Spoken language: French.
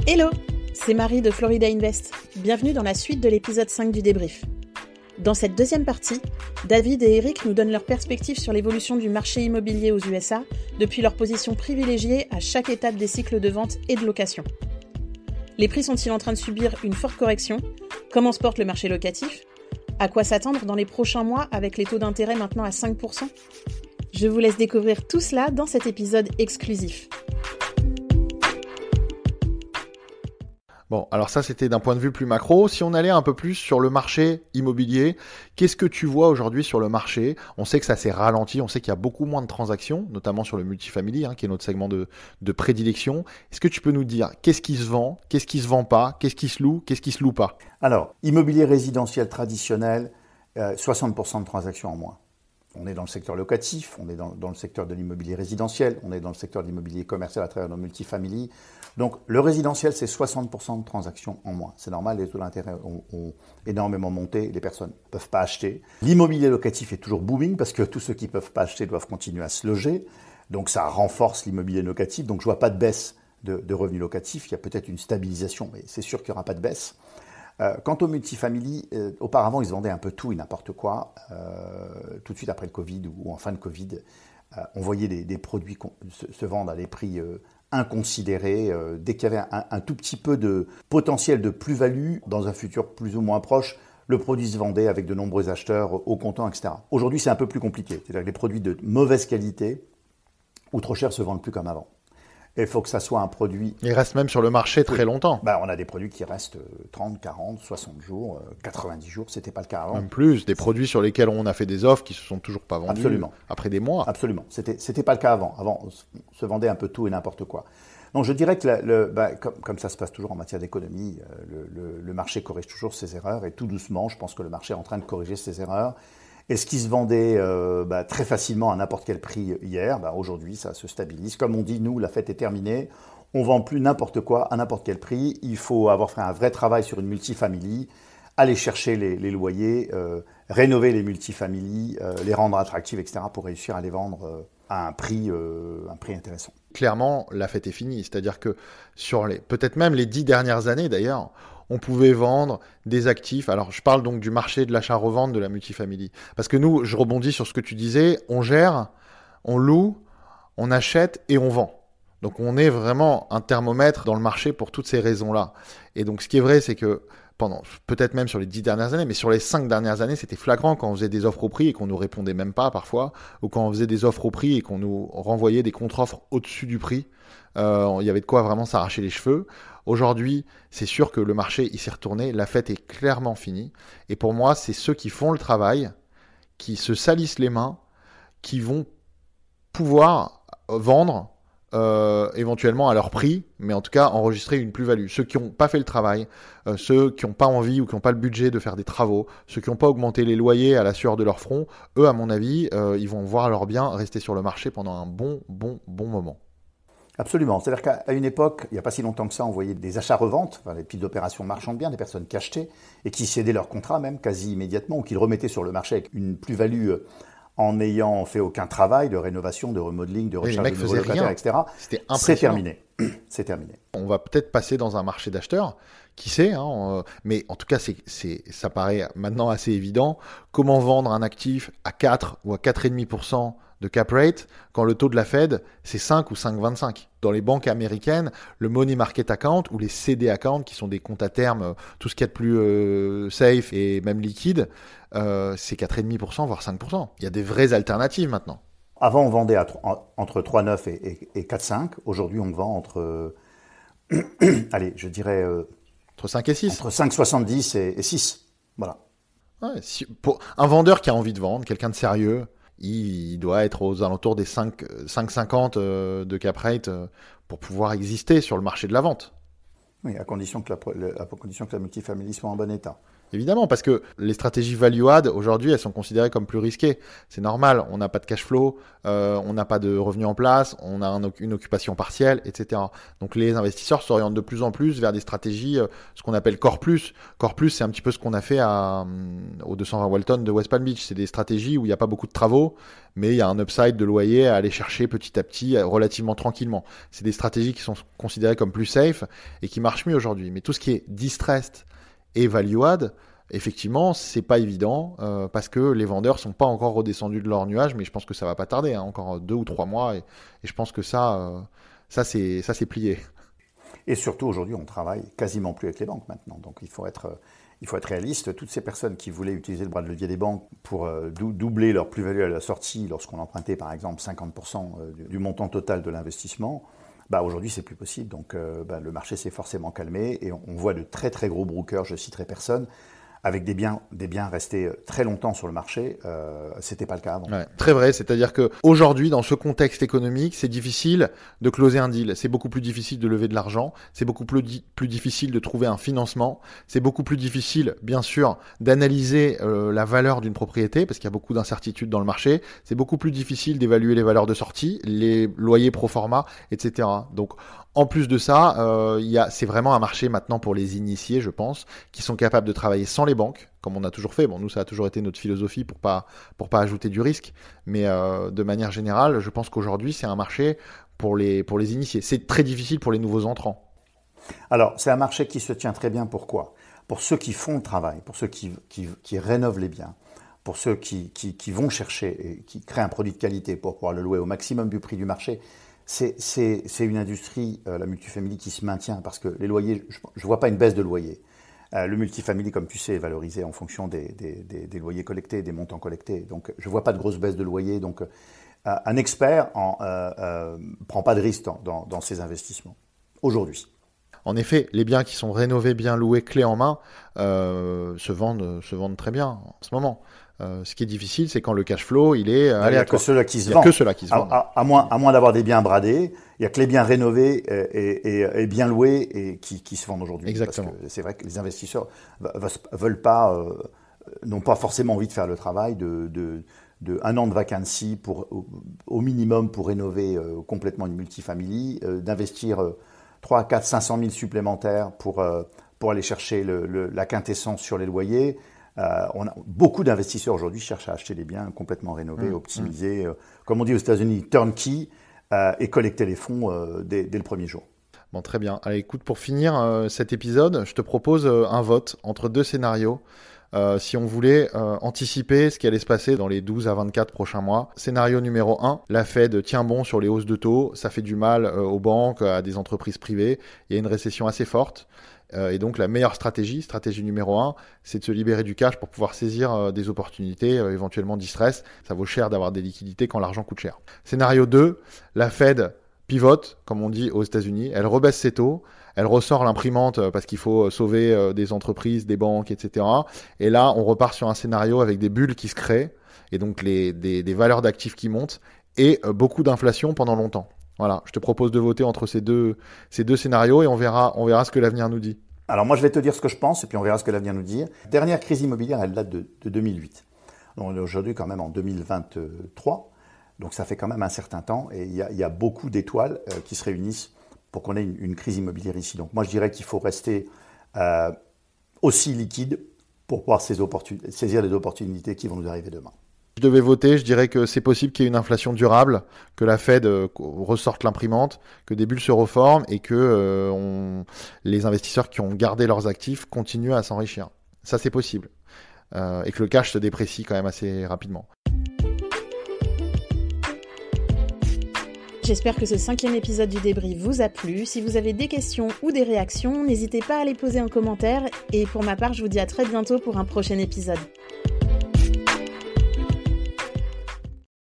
Hello, c'est Marie de Florida Invest. Bienvenue dans la suite de l'épisode 5 du débrief. Dans cette deuxième partie, David et Eric nous donnent leur perspective sur l'évolution du marché immobilier aux USA depuis leur position privilégiée à chaque étape des cycles de vente et de location. Les prix sont-ils en train de subir une forte correction ? Comment se porte le marché locatif ? À quoi s'attendre dans les prochains mois avec les taux d'intérêt maintenant à 5%? Je vous laisse découvrir tout cela dans cet épisode exclusif. Bon, alors ça, c'était d'un point de vue plus macro. Si on allait un peu plus sur le marché immobilier, qu'est-ce que tu vois aujourd'hui sur le marché ? On sait que ça s'est ralenti, on sait qu'il y a beaucoup moins de transactions, notamment sur le multifamily, qui est notre segment de prédilection. Est-ce que tu peux nous dire qu'est-ce qui se vend, qu'est-ce qui se vend pas, qu'est-ce qui se loue, qu'est-ce qui se loue pas ? Alors, immobilier résidentiel traditionnel, 60% de transactions en moins. On est dans le secteur locatif, on est dans le secteur de l'immobilier résidentiel, on est dans le secteur de l'immobilier commercial à travers nos multifamily. Donc, le résidentiel, c'est 60% de transactions en moins. C'est normal, les taux d'intérêt ont énormément monté, les personnes ne peuvent pas acheter. L'immobilier locatif est toujours booming parce que tous ceux qui ne peuvent pas acheter doivent continuer à se loger. Donc, ça renforce l'immobilier locatif. Donc, je ne vois pas de baisse de revenus locatifs. Il y a peut-être une stabilisation, mais c'est sûr qu'il n'y aura pas de baisse. Quant au multifamily, auparavant, ils se vendaient un peu tout et n'importe quoi. Tout de suite après le Covid ou en fin de Covid, on voyait des produits se vendre à des prix inconsidérés. Dès qu'il y avait un tout petit peu de potentiel de plus-value dans un futur plus ou moins proche, le produit se vendait avec de nombreux acheteurs au comptant, etc. Aujourd'hui, c'est un peu plus compliqué. C'est-à-dire que les produits de mauvaise qualité ou trop chers se vendent plus comme avant. Il faut que ça soit un produit... Il reste même sur le marché très longtemps. On a des produits qui restent 30, 40, 60 jours, 90 jours. Ce n'était pas le cas avant. Même plus, des produits sur lesquels on a fait des offres qui ne se sont toujours pas vendus. Absolument. Après des mois. Absolument. C'était pas le cas avant. Avant, on se vendait un peu tout et n'importe quoi. Donc je dirais que, comme ça se passe toujours en matière d'économie, le marché corrige toujours ses erreurs. Et tout doucement, je pense que le marché est en train de corriger ses erreurs. Et ce qui se vendait très facilement à n'importe quel prix hier, aujourd'hui, ça se stabilise. Comme on dit, nous, la fête est terminée. On ne vend plus n'importe quoi à n'importe quel prix. Il faut avoir fait un vrai travail sur une multifamily, aller chercher les loyers, rénover les multifamily, les rendre attractives, etc. pour réussir à les vendre à un prix intéressant. Clairement, la fête est finie. C'est-à-dire que sur peut-être même les 10 dernières années d'ailleurs, on pouvait vendre des actifs. Alors, je parle donc du marché de l'achat-revente de la multifamily. Parce que nous, je rebondis sur ce que tu disais, on gère, on loue, on achète et on vend. Donc, on est vraiment un thermomètre dans le marché pour toutes ces raisons-là. Et donc, ce qui est vrai, c'est que peut-être même sur les 10 dernières années, mais sur les 5 dernières années, c'était flagrant quand on faisait des offres au prix et qu'on nous répondait même pas parfois, ou quand on faisait des offres au prix et qu'on nous renvoyait des contre-offres au-dessus du prix. Il y avait de quoi vraiment s'arracher les cheveux. Aujourd'hui, c'est sûr que le marché il s'est retourné, la fête est clairement finie. Et pour moi, c'est ceux qui font le travail, qui se salissent les mains, qui vont pouvoir vendre éventuellement à leur prix, mais en tout cas enregistrer une plus-value. Ceux qui n'ont pas fait le travail, ceux qui n'ont pas envie ou qui n'ont pas le budget de faire des travaux, ceux qui n'ont pas augmenté les loyers à la sueur de leur front, eux, à mon avis, ils vont voir leurs biens rester sur le marché pendant un bon moment. Absolument. C'est-à-dire qu'à une époque, il n'y a pas si longtemps que ça, on voyait des achats-reventes, des piles d'opérations marchand de biens, des personnes qui achetaient et qui cédaient leur contrat même quasi immédiatement ou qui le remettaient sur le marché avec une plus-value en n'ayant fait aucun travail de rénovation, de remodeling, de recherche de nouveaux locataires, etc. C'était impressionnant. C'est terminé. On va peut-être passer dans un marché d'acheteurs, qui sait, mais en tout cas, ça paraît maintenant assez évident. Comment vendre un actif à 4 ou à 4,5% de cap rate quand le taux de la Fed, c'est 5 ou 5,25. Dans les banques américaines, le money market account ou les CD account, qui sont des comptes à terme, tout ce qu'il y a de plus safe et même liquide, c'est 4,5%, voire 5%. Il y a des vraies alternatives maintenant. Avant, on vendait entre 3,9 et 4,5. Aujourd'hui, on vend entre, je dirais... entre 5 et 6. Entre 5,70 et 6. Voilà. Ouais, pour un vendeur qui a envie de vendre, quelqu'un de sérieux, il doit être aux alentours des 5,50 de cap rate pour pouvoir exister sur le marché de la vente. Oui, à condition que la multifamily soit en bon état. Évidemment, parce que les stratégies value-add, aujourd'hui, elles sont considérées comme plus risquées. C'est normal, on n'a pas de cash flow, on n'a pas de revenus en place, on a une occupation partielle, etc. Donc les investisseurs s'orientent de plus en plus vers des stratégies, ce qu'on appelle Core Plus. Core Plus, c'est un petit peu ce qu'on a fait au 220 Walton de West Palm Beach. C'est des stratégies où il n'y a pas beaucoup de travaux, mais il y a un upside de loyer à aller chercher petit à petit, relativement tranquillement. C'est des stratégies qui sont considérées comme plus safe et qui marchent mieux aujourd'hui. Mais tout ce qui est distressed et value-add, effectivement, c'est pas évident parce que les vendeurs sont pas encore redescendus de leur nuage, mais je pense que ça va pas tarder, encore 2 ou 3 mois, et je pense que ça c'est plié. Et surtout, aujourd'hui, on travaille quasiment plus avec les banques maintenant, donc il faut être réaliste. Toutes ces personnes qui voulaient utiliser le bras de levier des banques pour doubler leur plus-value à la sortie lorsqu'on empruntait par exemple 50% du montant total de l'investissement, aujourd'hui c'est plus possible. Donc le marché s'est forcément calmé et on voit de très très gros brokers, je citerai personne, avec des biens restés très longtemps sur le marché, c'était pas le cas avant. Ouais, très vrai, c'est-à-dire que aujourd'hui, dans ce contexte économique, c'est difficile de closer un deal. C'est beaucoup plus difficile de lever de l'argent, c'est beaucoup plus difficile de trouver un financement, c'est beaucoup plus difficile, bien sûr, d'analyser la valeur d'une propriété, parce qu'il y a beaucoup d'incertitudes dans le marché. C'est beaucoup plus difficile d'évaluer les valeurs de sortie, les loyers pro forma, etc. Donc, en plus de ça, c'est vraiment un marché maintenant pour les initiés, je pense, qui sont capables de travailler sans les banques, comme on a toujours fait. Bon, nous, ça a toujours été notre philosophie pour pas ajouter du risque. Mais de manière générale, je pense qu'aujourd'hui, c'est un marché pour les initiés. C'est très difficile pour les nouveaux entrants. Alors, c'est un marché qui se tient très bien. Pourquoi ? Pour ceux qui font le travail, pour ceux qui rénovent les biens, pour ceux qui vont chercher et qui créent un produit de qualité pour pouvoir le louer au maximum du prix du marché. C'est une industrie, la multifamily, qui se maintient parce que les loyers, je ne vois pas une baisse de loyer. Le multifamily, comme tu sais, est valorisé en fonction des loyers collectés, des montants collectés. Donc, je ne vois pas de grosse baisse de loyer. Donc, un expert prend pas de risque dans ses investissements aujourd'hui. En effet, les biens qui sont rénovés, bien loués, clés en main, se vendent très bien en ce moment. Ce qui est difficile, c'est quand le cash flow, il est aléatoire. Il n'y a que ceux-là qui se vendent. À moins d'avoir des biens bradés, il n'y a que les biens rénovés et bien loués et qui se vendent aujourd'hui. Exactement. Parce que c'est vrai que les investisseurs n'ont pas forcément envie de faire le travail de 1 an de vacancy au minimum pour rénover complètement une multifamily, d'investir 3, 4, 500 000 supplémentaires pour aller chercher la quintessence sur les loyers. Beaucoup d'investisseurs aujourd'hui cherchent à acheter des biens complètement rénovés, optimisés, comme on dit aux États-Unis, turnkey, et collecter les fonds dès le premier jour. Bon, très bien. Allez, écoute, pour finir cet épisode, je te propose un vote entre 2 scénarios. Si on voulait anticiper ce qui allait se passer dans les 12 à 24 prochains mois. Scénario numéro 1, la Fed tient bon sur les hausses de taux, ça fait du mal aux banques, à des entreprises privées, il y a une récession assez forte. Et donc la meilleure stratégie numéro 1, c'est de se libérer du cash pour pouvoir saisir des opportunités, éventuellement distress. Ça vaut cher d'avoir des liquidités quand l'argent coûte cher. Scénario 2, la Fed pivote, comme on dit aux États-Unis, elle rebaisse ses taux, elle ressort l'imprimante parce qu'il faut sauver des entreprises, des banques, etc. Et là, on repart sur un scénario avec des bulles qui se créent, et donc des valeurs d'actifs qui montent, et beaucoup d'inflation pendant longtemps. Voilà, je te propose de voter entre ces deux scénarios et on verra ce que l'avenir nous dit. Alors moi, je vais te dire ce que je pense et puis on verra ce que l'avenir nous dit. Dernière crise immobilière, elle date de 2008. Donc on est aujourd'hui quand même en 2023, donc ça fait quand même un certain temps et il y a beaucoup d'étoiles qui se réunissent pour qu'on ait une crise immobilière ici. Donc moi, je dirais qu'il faut rester aussi liquide pour pouvoir saisir les opportunités qui vont nous arriver demain. Je devais voter, je dirais que c'est possible qu'il y ait une inflation durable, que la Fed ressorte l'imprimante, que des bulles se reforment et que les investisseurs qui ont gardé leurs actifs continuent à s'enrichir. Ça, c'est possible. Et que le cash se déprécie quand même assez rapidement. J'espère que ce 5e épisode du débrief vous a plu. Si vous avez des questions ou des réactions, n'hésitez pas à les poser en commentaire. Et pour ma part, je vous dis à très bientôt pour un prochain épisode.